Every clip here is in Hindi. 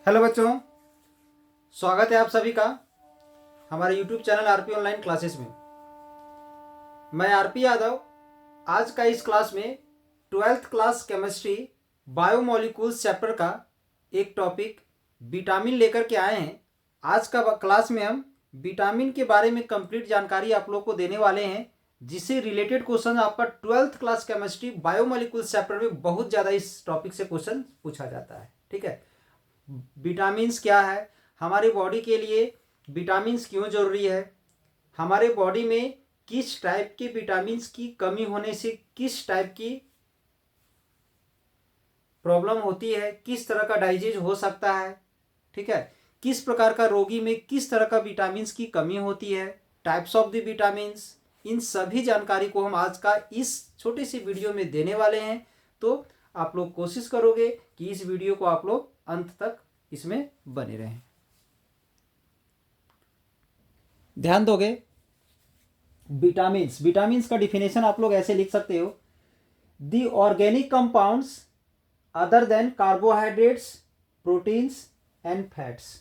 हेलो बच्चों, स्वागत है आप सभी का हमारे YouTube channel RP online classes में। मैं आरपी यादव आज का इस क्लास में 12th class chemistry biomolecules chapter का एक टॉपिक विटामिन लेकर के आए हैं। आज का क्लास में हम विटामिन के बारे में कंप्लीट जानकारी आप लोग को देने वाले हैं, जिससे रिलेटेड क्वेश्चन आपका 12th class chemistry biomolecules chapter में बहुत ज़्यादा इस टॉपिक से क्वेश्चन पूछा जाता है। ठीक है, विटामिन्स क्या है, हमारे बॉडी के लिए विटामिन्स क्यों जरूरी है, हमारे बॉडी में किस टाइप के विटामिन्स की कमी होने से किस टाइप की प्रॉब्लम होती है, किस तरह का डाइजेज हो सकता है। ठीक है, किस प्रकार का रोगी में किस तरह का विटामिन्स की कमी होती है, टाइप्स ऑफ द विटामिन्स, इन सभी जानकारी को हम आज का इस छोटे से वीडियो में देने वाले हैं। तो आप लोग कोशिश करोगे कि इस वीडियो को आप लोग अंत तक इसमें बने रहें, ध्यान दोगे। विटामिन्स, विटामिन्स का डिफिनेशन आप लोग ऐसे लिख सकते हो, the organic compounds other than carbohydrates, proteins and fats.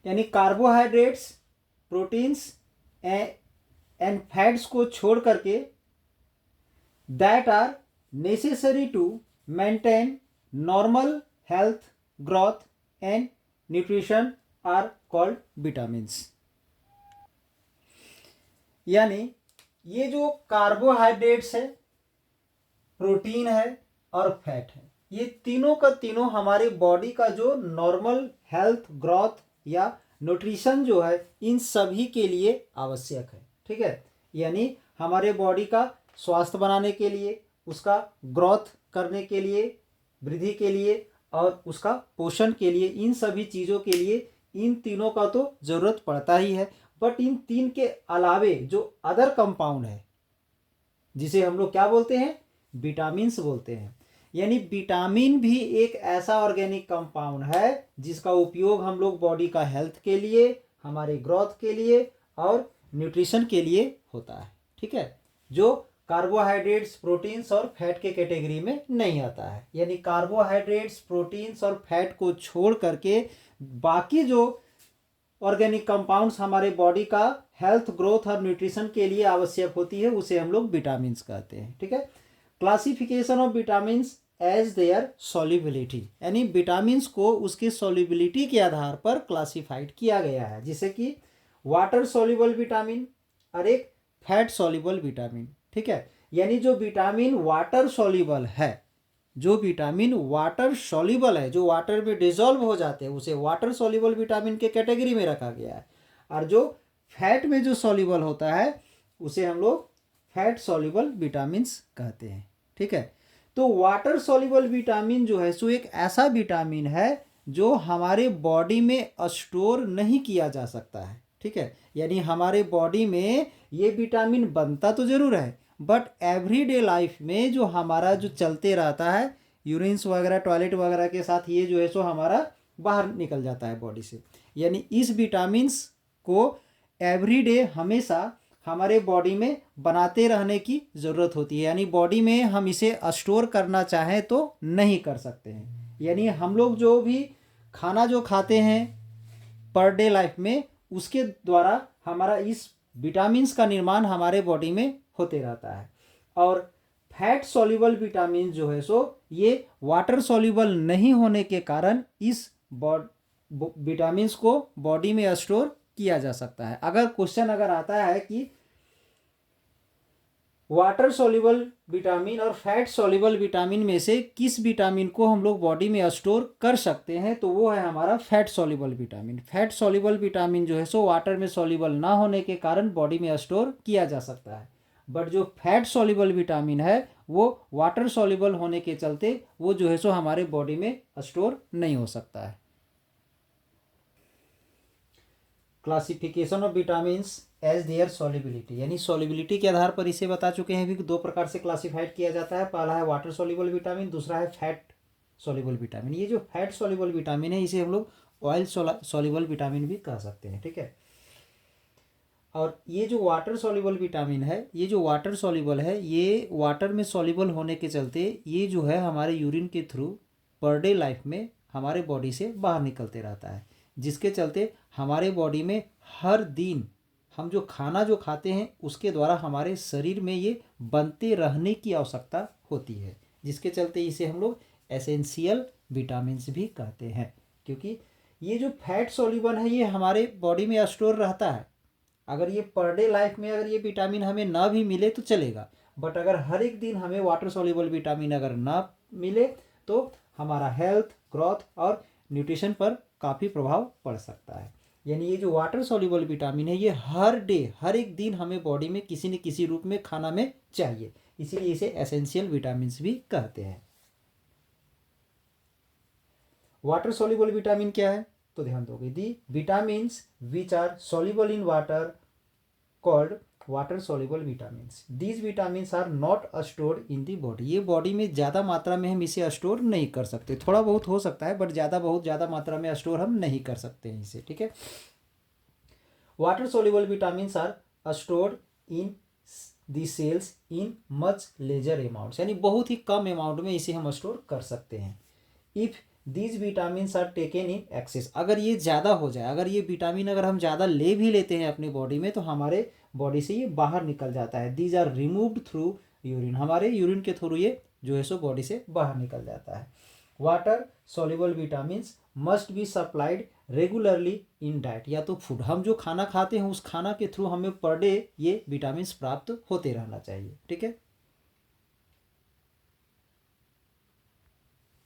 यानी कार्बोहाइड्रेट्स, प्रोटीन्स एंड फैट्स को छोड़ करके that are necessary to maintain normal health, growth and nutrition are called vitamins. यानी ये जो कार्बोहाइड्रेट्स है, प्रोटीन है और फैट है, ये तीनों का तीनों हमारे बॉडी का जो नॉर्मल हेल्थ, ग्रोथ या न्यूट्रिशन जो है, इन सभी के लिए आवश्यक है। ठीक है, यानी हमारे बॉडी का स्वास्थ्य बनाने के लिए, उसका ग्रोथ करने के लिए, वृद्धि के लिए और उसका पोषण के लिए, इन सभी चीज़ों के लिए इन तीनों का तो ज़रूरत पड़ता ही है। बट इन तीन के अलावे जो अदर कंपाउंड है, जिसे हम लोग क्या बोलते हैं, विटामिन्स बोलते हैं। यानी विटामिन भी एक ऐसा ऑर्गेनिक कंपाउंड है जिसका उपयोग हम लोग बॉडी का हेल्थ के लिए, हमारे ग्रोथ के लिए और न्यूट्रिशन के लिए होता है। ठीक है, जो कार्बोहाइड्रेट्स, प्रोटीन्स और फैट के कैटेगरी में नहीं आता है। यानी कार्बोहाइड्रेट्स, प्रोटीन्स और फैट को छोड़ करके बाकी जो ऑर्गेनिक कंपाउंड्स हमारे बॉडी का हेल्थ, ग्रोथ और न्यूट्रिशन के लिए आवश्यक होती है, उसे हम लोग विटामिन्स कहते हैं। ठीक है, classification of vitamins as their solubility, यानी विटामिन्स को उसके सॉल्युबिलिटी के आधार पर क्लासिफाइड किया गया है, जैसे कि वाटर सॉल्युबल विटामिन और एक फैट सॉल्युबल विटामिन। ठीक है, यानी जो विटामिन वाटर सॉल्युबल है, जो विटामिन वाटर सॉल्युबल है, जो वाटर में डिजोल्व हो जाते हैं, उसे वाटर सॉल्युबल विटामिन के कैटेगरी में रखा गया है। और जो फैट में जो सॉल्युबल होता है, उसे हम लोग फैट सॉल्युबल विटामिन्स कहते हैं। ठीक है, तो वाटर सॉल्युबल विटामिन जो है सो एक ऐसा विटामिन है जो हमारे बॉडी में स्टोर नहीं किया जा सकता है। ठीक है, यानी हमारे बॉडी में ये विटामिन बनता तो जरूर है, बट एवरीडे लाइफ में जो हमारा जो चलते रहता है, यूरिन्स वगैरह, टॉयलेट वगैरह के साथ ये जो है सो हमारा बाहर निकल जाता है बॉडी से। यानी इस विटामिन्स को एवरीडे हमेशा हमारे बॉडी में बनाते रहने की ज़रूरत होती है। यानी बॉडी में हम इसे स्टोर करना चाहें तो नहीं कर सकते हैं। यानी हम लोग जो भी खाना जो खाते हैं पर डे लाइफ में, उसके द्वारा हमारा इस विटामिन्स का निर्माण हमारे बॉडी में होते रहता है। और फैट सॉल्युबल विटामिन जो है सो ये वाटर सॉल्युबल नहीं होने के कारण इस विटामिन्स को बॉडी में स्टोर किया जा सकता है। अगर क्वेश्चन आता है कि वाटर सॉल्युबल विटामिन और फैट सॉल्युबल विटामिन में से किस विटामिन को हम लोग बॉडी में स्टोर कर सकते हैं, तो वो है हमारा fat soluble vitamin. Fat soluble vitamin जो है सो वाटर में सॉल्युबल ना होने के कारण बॉडी में स्टोर किया जा सकता है। बट जो फैट सॉल्युबल विटामिन है वो वाटर सॉल्युबल होने के चलते वो जो है सो हमारे बॉडी में स्टोर नहीं हो सकता है। Classification of vitamins as their solubility, यानी सॉल्युबिलिटी के आधार पर इसे बता चुके हैं कि दो प्रकार से क्लासिफाइड किया जाता है। पहला है वाटर सॉल्युबल विटामिन, दूसरा है फैट सॉल्युबल विटामिन। ये जो फैट सॉल्युबल विटामिन है इसे हम लोग ऑयल सॉल्युबल विटामिन भी कह सकते हैं। ठीक है, और ये जो वाटर सॉल्युबल विटामिन है, ये जो वाटर सॉल्युबल है, ये वाटर में सॉल्युबल होने के चलते ये जो है हमारे यूरिन के थ्रू पर डे लाइफ में हमारे बॉडी से बाहर निकलते रहता है, जिसके चलते हमारे बॉडी में हर दिन हम जो खाना जो खाते हैं उसके द्वारा हमारे शरीर में ये बनते रहने की आवश्यकता होती है, जिसके चलते इसे हम लोग एसेंशियल विटामिन्स भी कहते हैं। क्योंकि ये जो फैट सॉल्युबल है ये हमारे बॉडी में स्टोर रहता है। अगर ये पर डे लाइफ में अगर ये विटामिन हमें ना भी मिले तो चलेगा, बट अगर हर एक दिन हमें वाटर सॉल्युबल विटामिन अगर ना मिले तो हमारा हेल्थ, ग्रोथ और न्यूट्रिशन पर काफ़ी प्रभाव पड़ सकता है। यानी ये जो वाटर सॉल्युबल विटामिन है ये हर डे, हर एक दिन हमें बॉडी में किसी न किसी रूप में खाना में चाहिए, इसीलिए इसे एसेंशियल विटामिन्स भी कहते हैं। वाटर सॉल्युबल विटामिन क्या है तो ध्यान दोगे, the vitamins which are soluble in water called water soluble vitamins, these vitamins are not stored in the body. ये बॉडी में ज़्यादा मात्रा में हम इसे स्टोर नहीं कर सकते, थोड़ा बहुत हो सकता है बट बहुत ज़्यादा मात्रा में स्टोर हम नहीं कर सकते हैं इसे, ठीक है। Water soluble vitamins are stored in the cells in much lesser amounts, यानी बहुत ही कम अमाउंट में इसे हम स्टोर कर सकते हैं। If these vitamins are taken in excess, अगर ये ज़्यादा हो जाए, अगर ये विटामिन अगर हम ज़्यादा ले भी लेते हैं अपनी बॉडी में तो हमारे बॉडी से ये बाहर निकल जाता है। These are removed through urine, हमारे यूरिन के थ्रू ये जो है सो बॉडी से बाहर निकल जाता है। Water soluble vitamins must be supplied regularly in diet, या तो फूड, हम जो खाना खाते हैं उस खाना के थ्रू हमें पर डे ये विटामिन्स प्राप्त होते रहना चाहिए, ठीक है।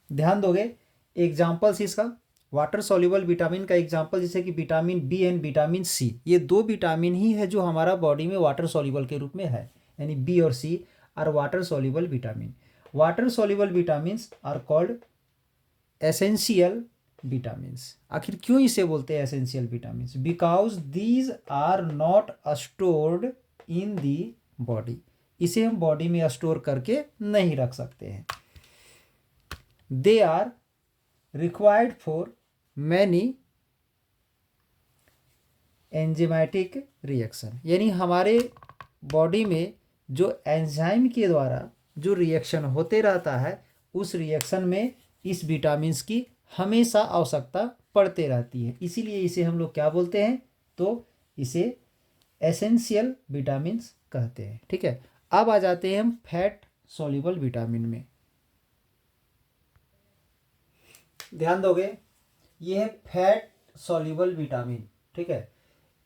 ध्यान दोगे एग्जाम्पल्स इसका, वाटर सॉल्युबल विटामिन का एग्जाम्पल जैसे कि vitamin B and vitamin C, ये दो विटामिन ही है जो हमारा बॉडी में वाटर सॉल्युबल के रूप में है, यानी बी और C are water soluble vitamin. Water soluble vitamins are called essential vitamins. आखिर क्यों इसे बोलते हैं essential vitamins? Because these are not stored in the body, इसे हम बॉडी में स्टोर करके नहीं रख सकते हैं। They are required for many enzymatic reaction, यानी हमारे बॉडी में जो एंजाइम के द्वारा जो रिएक्शन होते रहता है उस रिएक्शन में इस विटामिन्स की हमेशा आवश्यकता पड़ते रहती है, इसीलिए इसे हम लोग क्या बोलते हैं तो इसे एसेंशियल विटामिन्स कहते हैं, ठीक है। अब आ जाते हैं हम फैट सॉल्युबल विटामिन में। ध्यान दोगे ये है फैट सॉल्युबल विटामिन, ठीक है।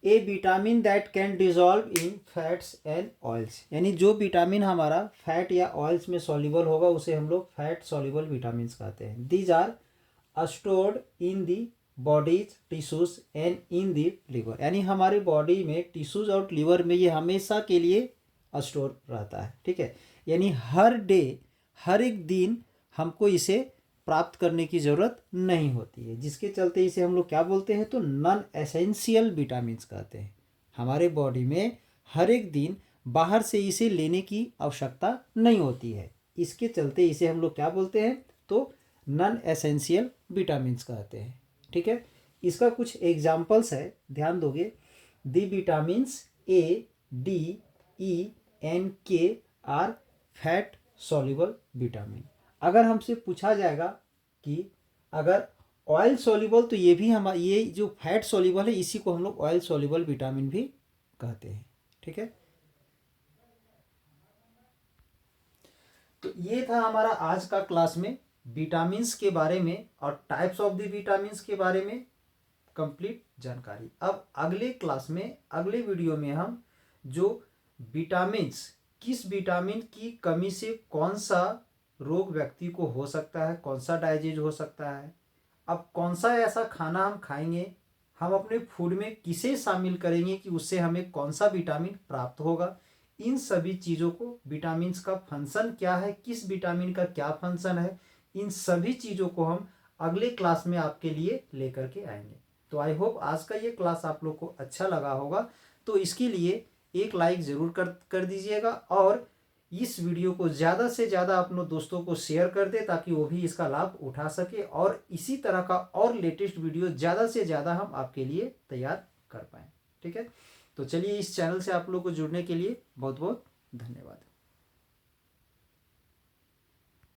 A vitamin that can dissolve in fats and oils, यानी जो विटामिन हमारा फैट या ऑयल्स में सॉल्युबल होगा उसे हम लोग फैट सॉल्युबल विटामिन्स कहते हैं। These are stored in the body's tissues and in the liver, यानी हमारे बॉडी में टिश्यूज और लिवर में ये हमेशा के लिए स्टोर रहता है, ठीक है। यानी हर डे, हर एक दिन हमको इसे प्राप्त करने की ज़रूरत नहीं होती है, जिसके चलते इसे हम लोग क्या बोलते हैं तो नॉन एसेंशियल विटामिन्स कहते हैं। हमारे बॉडी में हर एक दिन बाहर से इसे लेने की आवश्यकता नहीं होती है, इसके चलते इसे हम लोग क्या बोलते हैं तो नॉन एसेंशियल विटामिन्स कहते हैं, ठीक है। इसका कुछ एग्जाम्पल्स है, ध्यान दोगे, the vitamins A, D, E and K are fat soluble vitamin. अगर हमसे पूछा जाएगा कि अगर ऑयल सॉल्युबल तो ये भी ये जो फैट सॉल्युबल है इसी को हम लोग ऑयल सॉल्युबल विटामिन भी कहते हैं, ठीक है। तो ये था हमारा आज का क्लास में विटामिन्स के बारे में और टाइप्स ऑफ द विटामिन्स के बारे में कंप्लीट जानकारी। अब अगले क्लास में, अगले वीडियो में हम जो विटामिन्स, किस विटामिन की कमी से कौन सा रोग व्यक्ति को हो सकता है, कौन सा डायजीज हो सकता है, अब कौन सा ऐसा खाना हम खाएंगे, हम अपने फूड में किसे शामिल करेंगे कि उससे हमें कौन सा विटामिन प्राप्त होगा, इन सभी चीज़ों को, विटामिन्स का फंक्शन क्या है, किस विटामिन का क्या फंक्शन है, इन सभी चीज़ों को हम अगले क्लास में आपके लिए लेकर के आएंगे। तो आई होप आज का ये क्लास आप लोग को अच्छा लगा होगा, तो इसके लिए एक लाइक ज़रूर कर दीजिएगा और इस वीडियो को ज़्यादा से ज़्यादा अपने दोस्तों को शेयर कर दे ताकि वो भी इसका लाभ उठा सके और इसी तरह का और लेटेस्ट वीडियो ज़्यादा से ज़्यादा हम आपके लिए तैयार कर पाएँ, ठीक है। तो चलिए, इस चैनल से आप लोग को जुड़ने के लिए बहुत बहुत धन्यवाद।